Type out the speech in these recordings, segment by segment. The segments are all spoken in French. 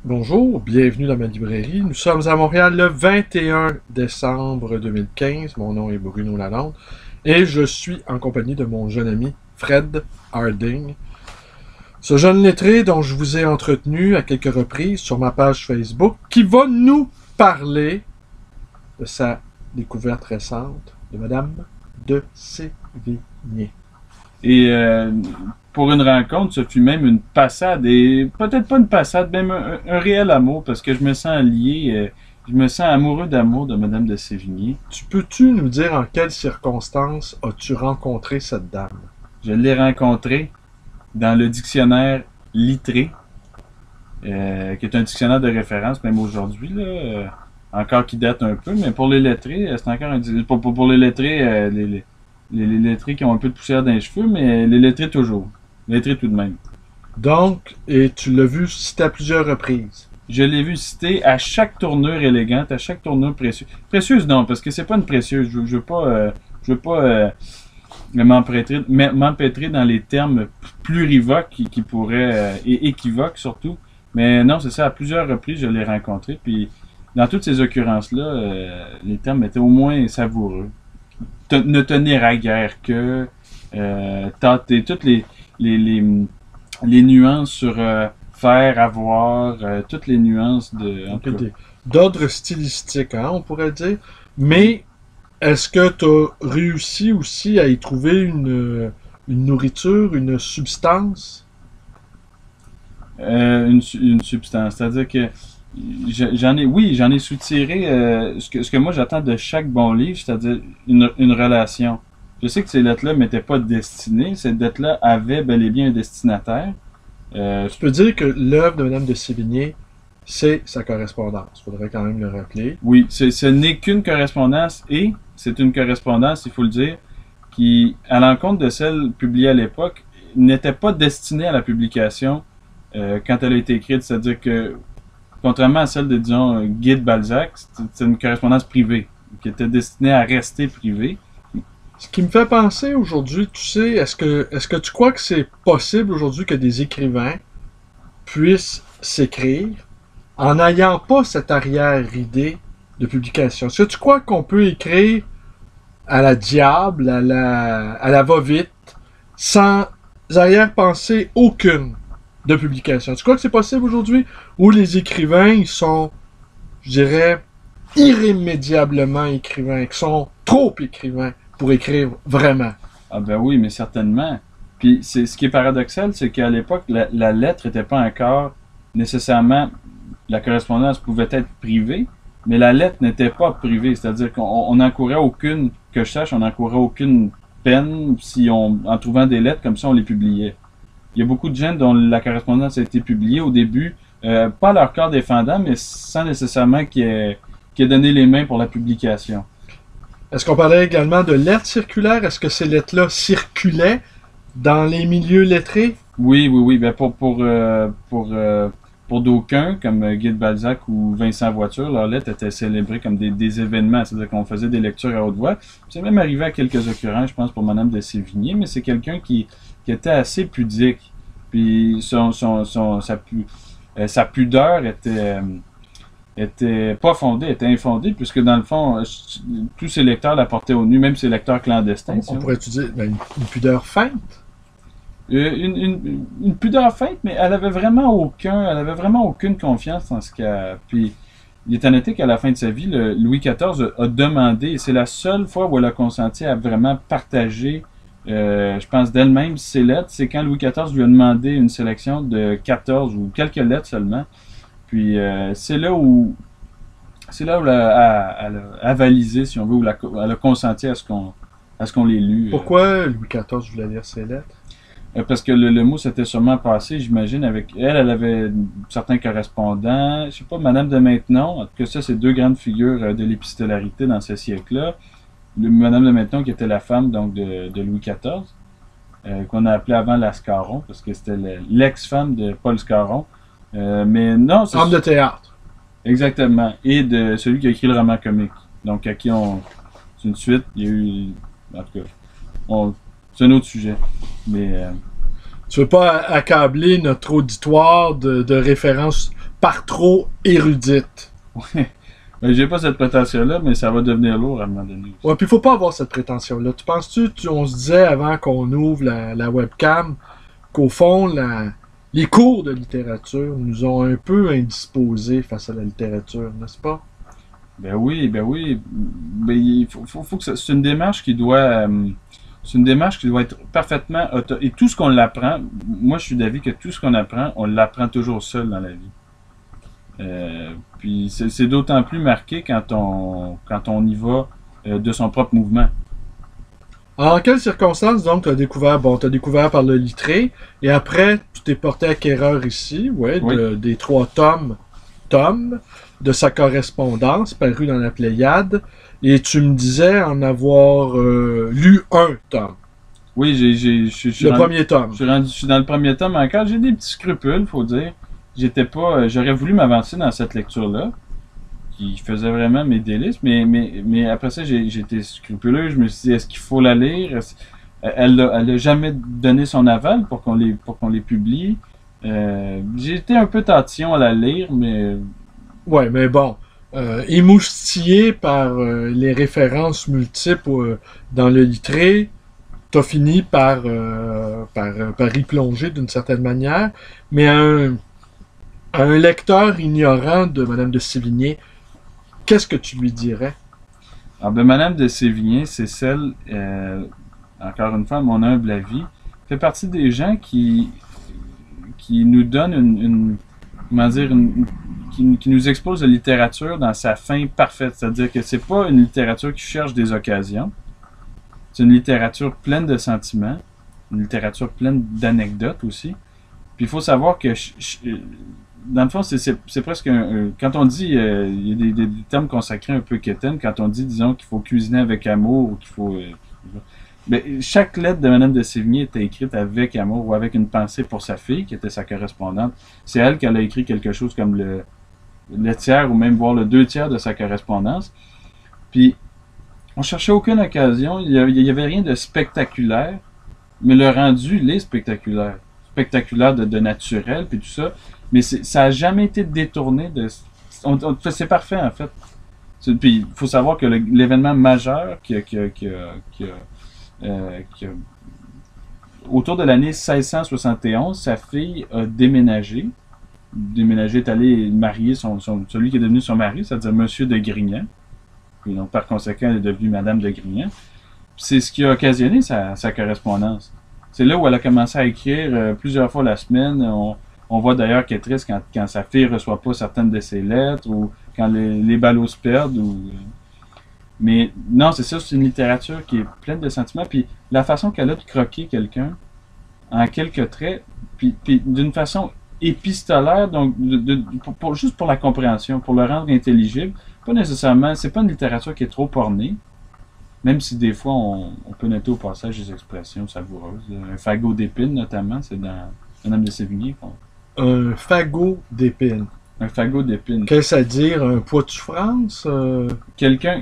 Bonjour, bienvenue dans ma librairie. Nous sommes à Montréal le 21 décembre 2015. Mon nom est Bruno Lalonde et je suis en compagnie de mon jeune ami Fred Harding. Ce jeune lettré dont je vous ai entretenu à quelques reprises sur ma page Facebook, qui va nous parler de sa découverte récente de Madame de Sévigné. Et pour une rencontre, ce fut même une passade, et peut-être pas une passade, même un réel amour, parce que je me sens lié, je me sens amoureux d'amour de Madame de Sévigné. Peux-tu nous dire en quelles circonstances as-tu rencontré cette dame? Je l'ai rencontrée dans le dictionnaire Littré, qui est un dictionnaire de référence, même aujourd'hui, là, encore qui date un peu, mais pour les lettrés, c'est encore un pour les lettrés, les lettrés qui ont un peu de poussière dans les cheveux, mais les lettrés toujours. Les lettrés tout de même. Donc, et tu l'as vu cité à plusieurs reprises. Je l'ai vu citer à chaque tournure élégante, à chaque tournure précieuse. Précieuse non, parce que c'est pas une précieuse. Je veux pas m'empêtrer dans les termes plurivoques qui pourraient, et équivoques surtout. Mais non, c'est ça, à plusieurs reprises, je l'ai rencontré. Puis, dans toutes ces occurrences-là, les termes étaient au moins savoureux. Ne tenir à guère que tâter toutes les nuances sur faire, avoir, toutes les nuances d'ordre stylistique, hein, on pourrait dire. Mais est-ce que tu as réussi aussi à y trouver une nourriture, une substance? Une substance. C'est-à-dire que j'en ai soutiré ce que moi j'attends de chaque bon livre, c'est-à-dire une relation. Je sais que ces lettres-là ne m'étaient pas destinées, ces lettres-là avaient bel et bien un destinataire. Tu peux dire que l'œuvre de Madame de Sévigné, c'est sa correspondance. Il faudrait quand même le rappeler. Oui, ce n'est qu'une correspondance, et c'est une correspondance, il faut le dire, qui, à l'encontre de celle publiée à l'époque, n'était pas destinée à la publication quand elle a été écrite. C'est-à-dire que, contrairement à celle de, disons, Guy de Balzac, c'est une correspondance privée, qui était destinée à rester privée. Ce qui me fait penser aujourd'hui, tu sais, est-ce que tu crois que c'est possible aujourd'hui que des écrivains puissent s'écrire en n'ayant pas cette arrière-idée de publication? Est-ce que tu crois qu'on peut écrire à la diable, à la va-vite, sans arrière-pensée aucune de publication? Tu crois que c'est possible aujourd'hui où les écrivains, ils sont, je dirais, irrémédiablement écrivains, qui sont trop écrivains pour écrire vraiment? Ah ben oui, mais certainement. Puis ce qui est paradoxal, c'est qu'à l'époque, la lettre n'était pas encore nécessairement, la correspondance pouvait être privée, mais la lettre n'était pas privée. C'est-à-dire qu'on n'encourait aucune, que je sache, on n'encourait aucune peine si en trouvant des lettres comme ça, on les publiait. Il y a beaucoup de gens dont la correspondance a été publiée au début, pas leur corps défendant, mais sans nécessairement qu'il ait donné les mains pour la publication. Est-ce qu'on parlait également de lettres circulaires? Est-ce que ces lettres-là circulaient dans les milieux lettrés? Oui. Ben pour d'aucuns, comme Guy de Balzac ou Vincent Voiture, leurs lettres étaient célébrées comme des événements. C'est-à-dire qu'on faisait des lectures à haute voix. C'est même arrivé à quelques occurrences, je pense, pour Madame de Sévigné, mais c'est quelqu'un qui était assez pudique. Puis sa pudeur était pas fondée, était infondée, puisque dans le fond, tous ses lecteurs la portaient au nu, même ses lecteurs clandestins. On pourrait dire une pudeur feinte? Une pudeur feinte, mais elle avait vraiment aucune confiance en ce qu'elle. Puis, il est à noter qu'à la fin de sa vie, Louis XIV a demandé, et c'est la seule fois où elle a consenti à vraiment partager, je pense, d'elle-même ses lettres, c'est quand Louis XIV lui a demandé une sélection de 14 ou quelques lettres seulement. Puis c'est là où elle a avalisé, si on veut, ou elle a consenti à ce qu'on les lût. Pourquoi Louis XIV voulait lire ses lettres? Parce que le mot s'était sûrement passé, j'imagine, avec elle. Elle avait certains correspondants. Je sais pas, Madame de Maintenon. En tout cas, ça, c'est deux grandes figures de l'épistolarité dans ce siècle-là. Madame de Maintenon, qui était la femme donc de Louis XIV, qu'on a appelée avant la Scarron, parce que c'était l'ex-femme de Paul Scarron. Mais non, c'est homme de théâtre. Exactement. Et de celui qui a écrit le roman comique. Donc, à qui c'est une suite. Il y a eu. En tout cas, c'est un autre sujet. Mais Tu veux pas accabler notre auditoire de références par trop érudites. Ouais. Ben, j'ai pas cette prétention-là, mais ça va devenir lourd à un moment donné. Ouais, puis faut pas avoir cette prétention-là. Tu penses-tu, on se disait avant qu'on ouvre la webcam, qu'au fond, les cours de littérature nous ont un peu indisposés face à la littérature, n'est-ce pas? Ben oui, ben oui. Ben, il faut que c'est une démarche qui doit... c'est une démarche qui doit être parfaitement et tout ce qu'on l'apprend, moi je suis d'avis que tout ce qu'on apprend, on l'apprend toujours seul dans la vie. Puis c'est d'autant plus marqué quand on y va de son propre mouvement. En quelles circonstances, donc, tu as découvert, bon, tu as découvert par le Littré, et après, tu t'es porté acquéreur ici, ouais, Oui. des 3 tomes de sa correspondance, paru dans la Pléiade, et tu me disais en avoir lu un tome, Oui, je suis le premier tome. je suis dans le premier tome encore. J'ai des petits scrupules, faut dire. J'étais pas, j'aurais voulu m'avancer dans cette lecture-là, qui faisait vraiment mes délices, mais après ça, j'étais scrupuleux. Je me suis dit, est-ce qu'il faut la lire? Elle a jamais donné son aval pour qu'on les publie. J'ai été un peu tatillon à la lire, mais Ouais, mais bon, émoustillé par les références multiples dans le Littré, t'as fini par y plonger d'une certaine manière, mais à un lecteur ignorant de Madame de Sévigné, qu'est-ce que tu lui dirais? alors, ben, Madame de Sévigné, c'est celle, encore une fois, à mon humble avis, fait partie des gens qui nous donnent comment dire, qui nous expose la littérature dans sa fin parfaite. C'est-à-dire que c'est pas une littérature qui cherche des occasions. C'est une littérature pleine de sentiments, une littérature pleine d'anecdotes aussi. Puis il faut savoir que, dans le fond, c'est presque quand on dit, il y a des termes consacrés un peu quétaines, quand on dit, disons, qu'il faut cuisiner avec amour, ou qu'il faut... ben, chaque lettre de Madame de Sévigné était écrite avec amour ou avec une pensée pour sa fille, qui était sa correspondante. C'est elle qui a écrit quelque chose comme le tiers ou même voire le 2 tiers de sa correspondance. Puis, on cherchait aucune occasion, il y avait rien de spectaculaire, mais le rendu, il est spectaculaire. Spectaculaire de naturel, puis tout ça. Mais ça n'a jamais été détourné de... c'est parfait, en fait. Puis, il faut savoir que l'événement majeur autour de l'année 1671, sa fille a déménagé. Déménagé, est allé marier celui qui est devenu son mari, c'est-à-dire Monsieur de Grignan. Et donc, par conséquent, elle est devenue Madame de Grignan. C'est ce qui a occasionné sa correspondance. C'est là où elle a commencé à écrire plusieurs fois la semaine. On voit d'ailleurs qu'elle est triste quand sa fille ne reçoit pas certaines de ses lettres ou quand les ballots se perdent. Mais non, c'est ça, c'est une littérature qui est pleine de sentiments. Puis la façon qu'elle a de croquer quelqu'un en quelques traits, puis d'une façon épistolaire, donc juste pour la compréhension, pour le rendre intelligible. Pas nécessairement, c'est pas une littérature qui est trop ornée, même si des fois on peut noter au passage des expressions savoureuses. Un fagot d'épines, notamment, c'est dans Madame de Sévigné. Un fagot d'épines. Un fagot d'épines. Qu'est-ce à dire? Un poitou-France? Quelqu'un,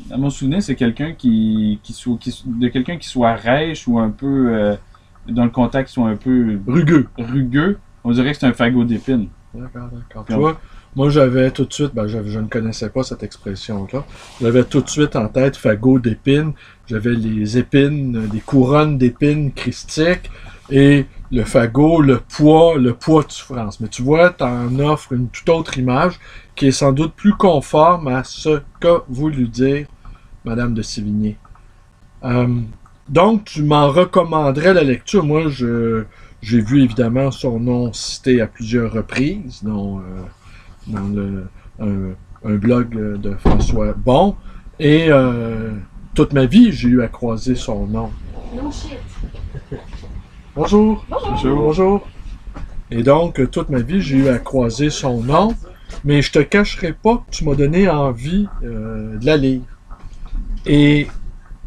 à mon souvenir, c'est quelqu'un quelqu'un qui soit rêche ou un peu, dont le contact soit un peu rugueux. On dirait que c'est un fagot d'épines. D'accord. Tu vois, moi j'avais tout de suite, je ne connaissais pas cette expression-là. J'avais tout de suite en tête fagot d'épines. J'avais les épines, des couronnes d'épines christiques et le fagot, le poids de souffrance. Mais tu vois, t'en offres une toute autre image qui est sans doute plus conforme à ce qu'a voulu dire Madame de Sévigné. Donc, tu m'en recommanderais la lecture. Moi, j'ai vu évidemment son nom cité à plusieurs reprises dans un blog de François Bon. Et toute ma vie, j'ai eu à croiser son nom. No shit. Bonjour. Bonjour. Bonjour. Et donc, toute ma vie, j'ai eu à croiser son nom. Mais je te cacherai pas que tu m'as donné envie de la lire. Et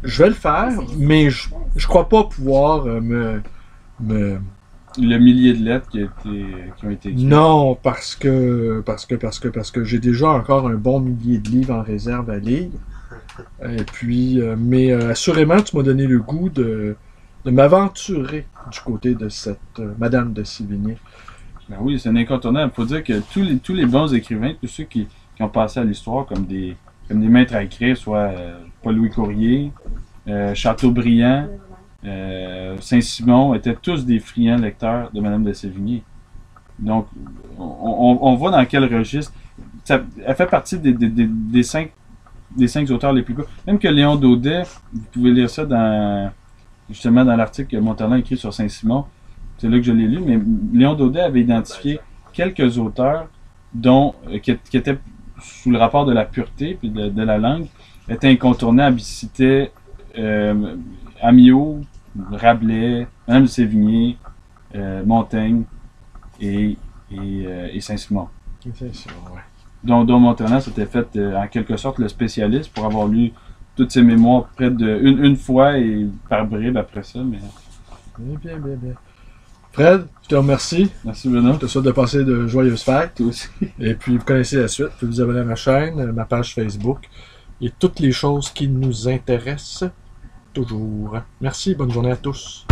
je vais le faire, mais je crois pas pouvoir me Le millier de lettres qui ont été écrites. Non, parce que j'ai déjà encore un bon millier de livres en réserve à lire. Et puis, mais assurément, tu m'as donné le goût de m'aventurer du côté de cette Madame de Sévigné. Ben oui, c'est un incontournable. Il faut dire que tous les bons écrivains, tous ceux qui ont passé à l'histoire comme des maîtres à écrire, soit Paul-Louis Courrier, Chateaubriand, Saint-Simon, étaient tous des friands lecteurs de Madame de Sévigné. Donc, on voit dans quel registre. Elle fait partie des cinq auteurs les plus connus. Même que Léon Daudet, vous pouvez lire ça justement dans l'article que Montalon a écrit sur Saint-Simon. C'est là que je l'ai lu, mais Léon Daudet avait identifié quelques auteurs qui étaient sous le rapport de la pureté et de la langue, étaient incontournables. Il citait Amiot, Rabelais, Madame de Sévigné, Montaigne et Saint-Simon. Saint-Simon, ouais. Dont Montalon s'était fait en quelque sorte le spécialiste pour avoir lu toutes ses mémoires près de une fois et par bribes après ça. Mais... Bien. Fred, je te remercie. Merci Bruno. Je te souhaite de passer de joyeuses fêtes. Toi aussi. Et puis vous connaissez la suite. Vous pouvez vous abonner à ma chaîne, ma page Facebook et toutes les choses qui nous intéressent toujours. Merci, bonne journée à tous.